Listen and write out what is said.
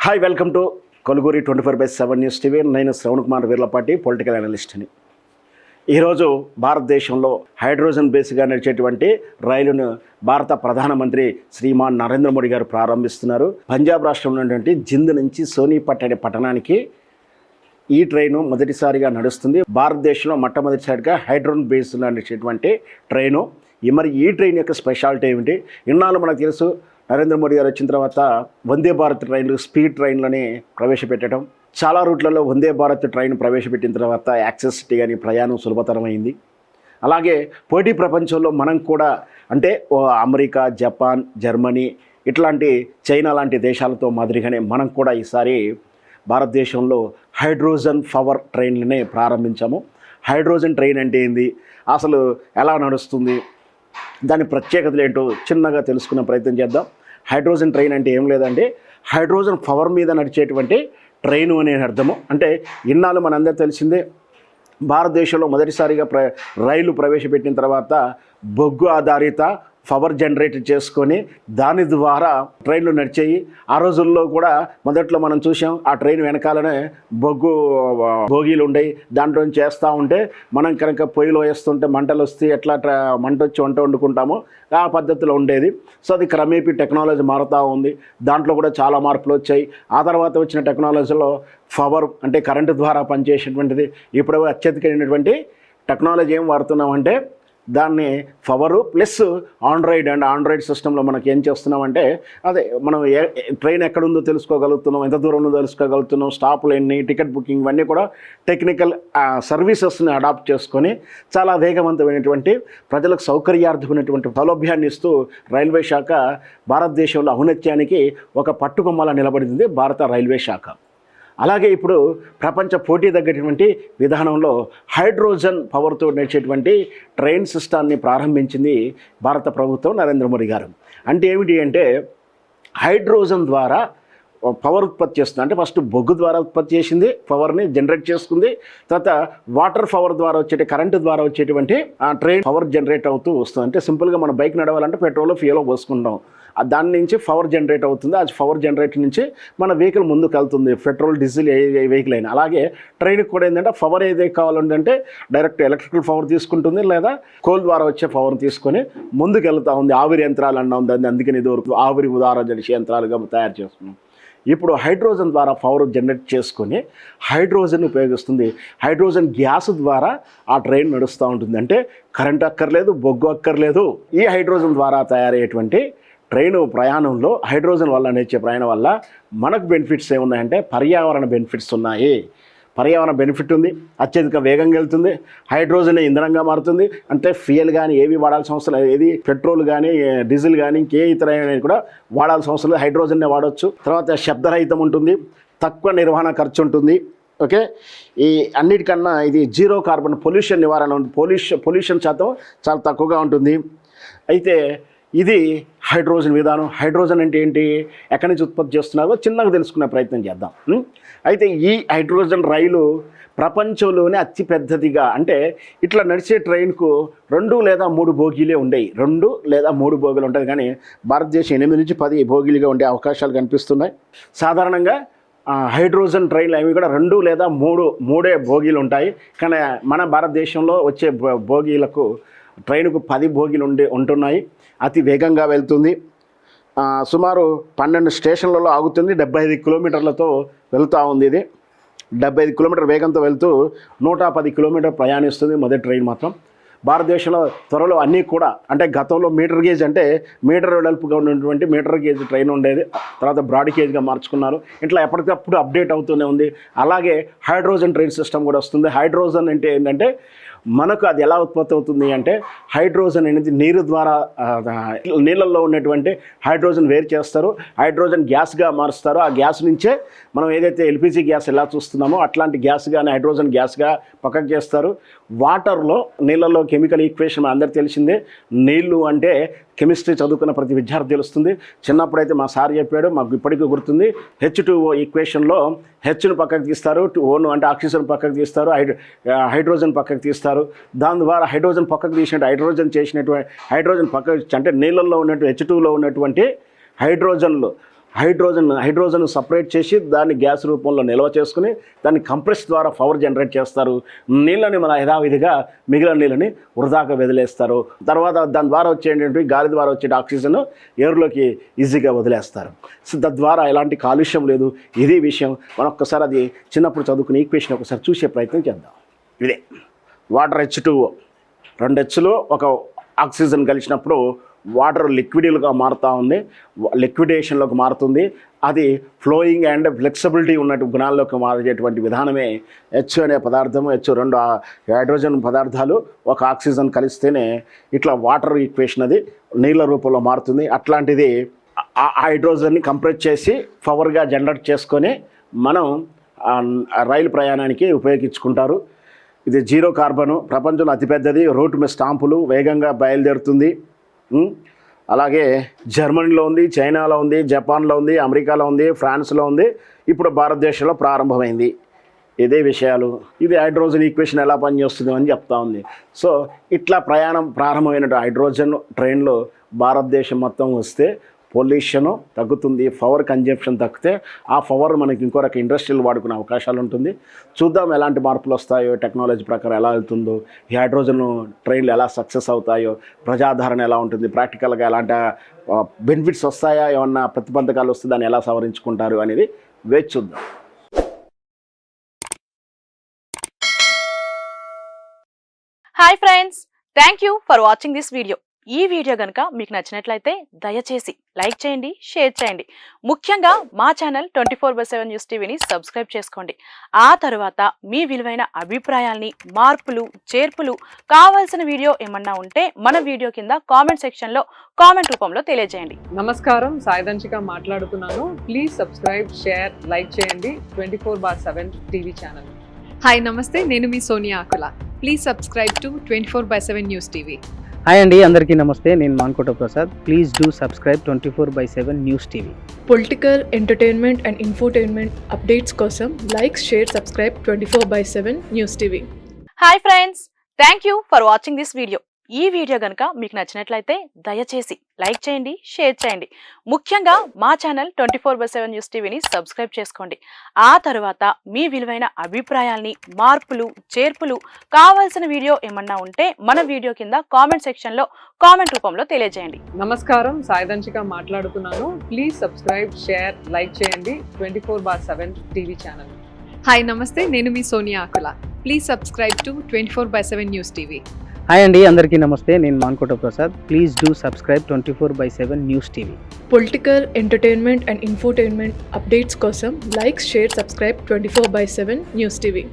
Hi, welcome to కొలుగురి 24/7 news TV. నేను Shravan Kumar Veerlapati, political అనలిస్ట్ని. ఈరోజు భారతదేశంలో హైడ్రోజన్ బేస్గా నడిచేటువంటి రైలును భారత ప్రధానమంత్రి శ్రీమాన్ నరేంద్ర మోడీ గారు ప్రారంభిస్తున్నారు. పంజాబ్ రాష్ట్రంలో ఉన్నటువంటి జింద్ నుంచి సోనీపట్ అనే పట్టణానికి ఈ ట్రైను మొదటిసారిగా నడుస్తుంది. భారతదేశంలో మొట్టమొదటిసారిగా హైడ్రోజన్ బేస్ నడిచేటువంటి ట్రైను. మరి ఈ ట్రైన్ యొక్క స్పెషాలిటీ ఏమిటి? ఇన్నాళ్ళు మనకు తెలుసు, నరేంద్ర మోడీ గారు వచ్చిన తర్వాత వందే భారత్ ట్రైన్లు, స్పీడ్ ట్రైన్లని ప్రవేశపెట్టడం. చాలా రూట్లలో వందే భారత్ ట్రైన్ ప్రవేశపెట్టిన తర్వాత యాక్సెసిటీ కానీ ప్రయాణం సులభతరమైంది. అలాగే పోటీ ప్రపంచంలో మనం కూడా అంటే అమెరికా, జపాన్, జర్మనీ ఇట్లాంటి చైనా లాంటి దేశాలతో మాదిరిగానే మనం కూడా ఈసారి భారతదేశంలో హైడ్రోజన్ పవర్ ట్రైన్లని ప్రారంభించాము. హైడ్రోజన్ ట్రైన్ అంటే ఏంది, అసలు ఎలా నడుస్తుంది, దాని ప్రత్యేకతలు ఏంటో చిన్నగా తెలుసుకునే ప్రయత్నం చేద్దాం. హైడ్రోజన్ ట్రైన్ అంటే ఏం లేదంటే హైడ్రోజన్ పవర్ మీద నడిచేటువంటి ట్రైను అనే అర్థము. అంటే ఇన్నాళ్ళు మనందరూ తెలిసిందే, భారతదేశంలో మొదటిసారిగా రైలు ప్రవేశపెట్టిన తర్వాత బొగ్గు ఆధారిత పవర్ జనరేట్ చేసుకొని దాని ద్వారా ట్రైన్లు నడిచాయి. ఆ రోజుల్లో కూడా మొదట్లో మనం చూసాం, ఆ ట్రైన్ వెనకాలనే భోగీలు ఉండేవి. దాంట్లో చేస్తూ ఉంటే మనం కనుక పొయ్యిలో వేస్తుంటే మంటలు వస్తే ఎట్లా మంట వచ్చి వంట వండుకుంటామో ఆ పద్ధతిలో ఉండేది. సో అది క్రమేపీ టెక్నాలజీ మారుతూ ఉంది. దాంట్లో కూడా చాలా మార్పులు వచ్చాయి. ఆ తర్వాత వచ్చిన టెక్నాలజీలో పవర్ అంటే కరెంటు ద్వారా పనిచేసేటువంటిది. ఇప్పుడు అత్యధికమైనటువంటి టెక్నాలజీ ఏం వాడుతున్నామంటే దాన్ని పవరు ప్లస్ ఆండ్రాయిడ్ సిస్టంలో మనకి ఏం చేస్తున్నామంటే అదే మనం ట్రైన్ ఎక్కడుందో తెలుసుకోగలుగుతున్నాం, ఎంత దూరం ఉందో తెలుసుకోగలుగుతున్నాం, స్టాపులు ఎన్ని, టికెట్ బుకింగ్ ఇవన్నీ కూడా టెక్నికల్ సర్వీసెస్ని అడాప్ట్ చేసుకొని చాలా వేగవంతమైనటువంటి ప్రజలకు సౌకర్యార్థమైనటువంటి సౌలభ్యాన్ని ఇస్తూ రైల్వే శాఖ భారతదేశంలో ఔన్నత్యానికి ఒక పట్టుకొమ్మలా నిలబడింది భారత రైల్వే శాఖ. అలాగే ఇప్పుడు ప్రపంచ పోటీ తగ్గటువంటి విధానంలో హైడ్రోజన్ పవర్తో నడిచేటువంటి ట్రైన్ సిస్టాన్ని ప్రారంభించింది భారత ప్రభుత్వం, నరేంద్ర మోడీ గారు. అంటే ఏమిటి అంటే హైడ్రోజన్ ద్వారా పవర్ ఉత్పత్తి చేస్తుంది. అంటే ఫస్ట్ బొగ్గు ద్వారా ఉత్పత్తి చేసింది, పవర్ని జనరేట్ చేసుకుంది. తర్వాత వాటర్ పవర్ ద్వారా కరెంటు ద్వారా వచ్చేటువంటి ఆ ట్రైన్ పవర్ జనరేట్ అవుతూ వస్తుంది. అంటే సింపుల్గా మన బైక్ నడవాలంటే పెట్రోల్ ఫ్యూయల్ పోసుకుంటాం, దాని నుంచి పవర్ జనరేట్ అవుతుంది. ఆ పవర్ జనరేట్ నుంచి మన వెహికల్ ముందుకు వెళ్తుంది, పెట్రోల్, డీజిల్ ఏ వెహికల్ అయినా. అలాగే ట్రైన్కి కూడా ఏంటంటే పవర్ ఏదైతే కావాలంటే డైరెక్ట్ ఎలక్ట్రికల్ పవర్ తీసుకుంటుంది, లేదా కోల్ ద్వారా వచ్చే పవర్ని తీసుకొని ముందుకు వెళ్తూ ఉంది. ఆవిరి యంత్రాలు అన్నా ఉంది, అందుకని ఇది ఆవిరి ఉదాహరణ చేసే యంత్రాలుగా తయారు చేస్తున్నాం. ఇప్పుడు హైడ్రోజన్ ద్వారా పవర్ జనరేట్ చేసుకొని హైడ్రోజన్ ఉపయోగిస్తుంది. హైడ్రోజన్ గ్యాస్ ద్వారా ఆ ట్రైన్ నడుస్తూ ఉంటుంది. అంటే కరెంట్ అక్కర్లేదు, బొగ్గు అక్కర్లేదు. ఈ హైడ్రోజన్ ద్వారా తయారయ్యేటువంటి ట్రైను ప్రయాణంలో హైడ్రోజన్ వల్ల నడిచే ప్రయాణం వల్ల మనకు బెనిఫిట్స్ ఏమున్నాయంటే పర్యావరణ బెనిఫిట్స్ ఉన్నాయి. పర్యావరణ బెనిఫిట్ ఉంది, అత్యధిక వేగంగా వెళ్తుంది, హైడ్రోజన్ ఇంధనంగా మారుతుంది. అంటే ఫ్యూయల్ కానీ ఏవి వాడాల్సిన అవసరం లేదు, ఏది పెట్రోల్ కానీ డీజిల్ కానీ ఇంకే ఇతర కూడా వాడాల్సిన అవసరం లేదు, హైడ్రోజన్నే వాడవచ్చు. తర్వాత శబ్దరహితం ఉంటుంది, తక్కువ నిర్వహణ ఖర్చు ఉంటుంది. ఓకే, ఈ అన్నిటికన్నా ఇది జీరో కార్బన్ పొల్యూషన్ నివారణ ఉంది. పొల్యూషన్ శాతం చాలా తక్కువగా ఉంటుంది. అయితే ఇది హైడ్రోజన్ విధానం. హైడ్రోజన్ అంటే ఏంటి, ఎక్కడి నుంచి ఉత్పత్తి చేస్తున్నారో చిన్నగా తెలుసుకునే ప్రయత్నం చేద్దాం. అయితే ఈ హైడ్రోజన్ రైలు ప్రపంచంలోనే అతిపెద్దదిగా, అంటే ఇట్లా నడిచే ట్రైన్కు 2 లేదా 3 బోగీలే ఉండేవి. 2 లేదా 3 బోగీలు ఉంటుంది, కానీ భారతదేశం 8 నుంచి 10 బోగీలుగా ఉండే అవకాశాలు కనిపిస్తున్నాయి. సాధారణంగా హైడ్రోజన్ ట్రైన్లు అవి కూడా 2 లేదా 3 బోగీలు ఉంటాయి. కానీ మన భారతదేశంలో వచ్చే బోగీలకు ట్రైన్కు 10 బోగీలు ఉంటున్నాయి. అతి వేగంగా వెళ్తుంది. సుమారు 12 స్టేషన్లలో ఆగుతుంది. 75 కిలోమీటర్లతో వెళ్తూ ఉంది. ఇది 75 కిలోమీటర్ వేగంతో వెళ్తూ 110 కిలోమీటర్ ప్రయాణిస్తుంది మొదటి ట్రైన్ మాత్రం. భారతదేశంలో త్వరలో అన్నీ కూడా, అంటే గతంలో మీటర్ గేజ్ అంటే మీటర్ వెడల్పుగా ఉన్నటువంటి మీటర్ గేజ్ ట్రైన్ ఉండేది, తర్వాత బ్రాడ్ గేజ్గా మార్చుకున్నారు. ఇట్లా ఎప్పటికప్పుడు అప్డేట్ అవుతూనే ఉంది. అలాగే హైడ్రోజన్ ట్రైన్ సిస్టమ్ కూడా వస్తుంది. హైడ్రోజన్ అంటే ఏంటంటే మనకు అది ఎలా ఉత్పత్తి అవుతుంది అంటే హైడ్రోజన్ అనేది నీరు ద్వారా నీళ్ళల్లో ఉన్నటువంటి హైడ్రోజన్ వేరు చేస్తారు, హైడ్రోజన్ గ్యాస్గా మారుస్తారు. ఆ గ్యాస్ నుంచే మనం ఏదైతే ఎల్పిజి గ్యాస్ ఎలా చూస్తున్నామో అట్లాంటి గ్యాస్ కానీ హైడ్రోజన్ గ్యాస్గా పక్కకు చేస్తారు. వాటర్లో, నీళ్ళల్లో కెమికల్ ఈక్వేషన్ అందరికీ తెలిసిందే. నీళ్ళు అంటే కెమిస్ట్రీ చదువుకున్న ప్రతి విద్యార్థి తెలుస్తుంది. చిన్నప్పుడైతే మా సార్ చెప్పాడు, మాకు ఇప్పటికీ గుర్తుంది. H2O ఈక్వేషన్లో హెచ్ను పక్కకు తీస్తారు, ఓను అంటే ఆక్సిజన్ పక్కకు తీస్తారు, హైడ్రోజన్ పక్కకు తీస్తారు. దాని ద్వారా హైడ్రోజన్ పక్కకు తీసినట్టు హైడ్రోజన్ పక్కకు అంటే నీళ్ళల్లో ఉన్నట్టు H2లో ఉన్నటువంటి హైడ్రోజన్లు హైడ్రోజన్ సపరేట్ చేసి దాన్ని గ్యాస్ రూపంలో నిల్వ చేసుకుని దాన్ని కంప్రెస్ ద్వారా పవర్ జనరేట్ చేస్తారు. నీళ్ళని మన యథావిధిగా మిగిలిన నీళ్ళని వృధాగా వదిలేస్తారు. తర్వాత దాని ద్వారా వచ్చేటువంటి గాలి ద్వారా వచ్చే ఆక్సిజన్ ఎయిర్లోకి ఈజీగా వదిలేస్తారు. సో తద్వారా ఎలాంటి కాలుష్యం లేదు. ఇది విషయం. మనం ఒక్కసారి అది చిన్నప్పుడు చదువుకునే ఈక్వేషన్ ఒకసారి చూసే ప్రయత్నం చేద్దాం. ఇదే వాటర్ H2O, 2 Hలో ఒక ఆక్సిజన్ కలిసినప్పుడు వాటర్ లిక్విడ్గా మారుతూ ఉంది, లిక్విడేషన్లోకి మారుతుంది. అది ఫ్లోయింగ్ అండ్ ఫ్లెక్సిబిలిటీ ఉన్నట్టు గుణాల్లోకి మారేటువంటి విధానమే H అనే పదార్థము. H2 హైడ్రోజన్ పదార్థాలు ఒక ఆక్సిజన్ కలిస్తేనే ఇట్లా వాటర్ ఈక్వేషన్ అది నీళ్ళ రూపంలో మారుతుంది. అట్లాంటిది ఆ హైడ్రోజన్ని కంప్రెస్ చేసి పవర్గా జనరేట్ చేసుకొని మనం రైలు ప్రయాణానికి ఉపయోగించుకుంటారు. ఇది 0 కార్బను, ప్రపంచంలో అతిపెద్దది. రూట్ మీద స్టాంపులు వేగంగా బయలుదేరుతుంది. అలాగే జర్మనీలో ఉంది, చైనాలో ఉంది, జపాన్లో ఉంది, అమెరికాలో ఉంది, ఫ్రాన్స్లో ఉంది, ఇప్పుడు భారతదేశంలో ప్రారంభమైంది. ఇదే విషయాలు. ఇది హైడ్రోజన్ ఈక్వేషన్ ఎలా పనిచేస్తుంది అని చెప్తా ఉంది. సో ఇట్లా ప్రయాణం ప్రారంభమైన హైడ్రోజన్ ట్రైన్లో భారతదేశం మొత్తం వస్తే పొల్యూషన్ తగ్గుతుంది, పవర్ కన్జంప్షన్ తగ్గితే ఆ పవర్ మనకి ఇంకో రకం ఇండస్ట్రీలు వాడుకునే అవకాశాలు ఉంటుంది. చూద్దాం ఎలాంటి మార్పులు వస్తాయో, టెక్నాలజీ ప్రకారం ఎలా వెళ్తుందో, ఈ హైడ్రోజన్ ట్రైన్లు ఎలా సక్సెస్ అవుతాయో, ప్రజాదరణ ఎలా ఉంటుంది, ప్రాక్టికల్గా ఎలాంటి బెనిఫిట్స్ వస్తాయా, ఏమన్నా ప్రతిబంధకాలు వస్తే దాన్ని ఎలా సవరించుకుంటారు అనేది వేచి చూద్దాం. Hi friends, thank you for watching this video. ఈ వీడియో కనుక మీకు నచ్చినట్లయితే దయచేసి లైక్ చేయండి, షేర్ చేయండి. ముఖ్యంగా మా ఛానల్ 24/7 న్యూస్ టీవీని సబ్స్క్రైబ్ చేసుకోండి. ఆ తర్వాత మీ విలువైన అభిప్రాయాల్ని, మార్పులు, చేర్పులు, కావాల్సిన వీడియో ఏమన్నా ఉంటే మన వీడియో కింద కామెంట్ సెక్షన్లో కామెంట్ రూపంలో తెలియజేయండి. నమస్కారం, సాయిదంచిక మాట్లాడుతున్నాను. ప్లీజ్ సబ్స్క్రైబ్, షేర్, లైక్ చేయండి 24/7 టీవీ ఛానల్. హాయ్ నమస్తే, నేను మీ Sonia Akula. Please subscribe to 24/7 news TV. Hi అండి, అందరికీ నమస్తే. నేను Mankota Prasad. Please do subscribe 24/7 news TV. Political, entertainment and infotainment updates కోసం like, share, subscribe 24/7 news TV. Hi friends, thank you for watching this video. ఈ video కనుక మీకు నచ్చినట్లయితే దయచేసి లైక్ చేయండి, షేర్ చేయండి. ముఖ్యంగా మా ఛానల్ 24/7 న్యూస్ టీవీని సబ్స్క్రైబ్ చేసుకోండి. ఆ తర్వాత మీ విలువైన అభిప్రాయాల్ని, మార్పులు, చేర్పులు, కావాల్సిన వీడియో ఏమన్నా ఉంటే మన వీడియో కింద కామెంట్ సెక్షన్లో కామెంట్ రూపంలో తెలియజేయండి. నమస్కారం, సాయిదంచిక మాట్లాడుతున్నాను. ప్లీజ్ సబ్స్క్రైబ్, షేర్, లైక్ చేయండి 24/7 టీవీ ఛానల్. హాయ్ నమస్తే, నేను మీ Sonia Akula. Please subscribe to 24/7 news TV. Hi అండి, అందరికీ నమస్తే. నేను Mankota Prasad. Please do subscribe 24/7 news TV. Political, entertainment and infotainment updates కోసం like, share, subscribe 24/7 news TV.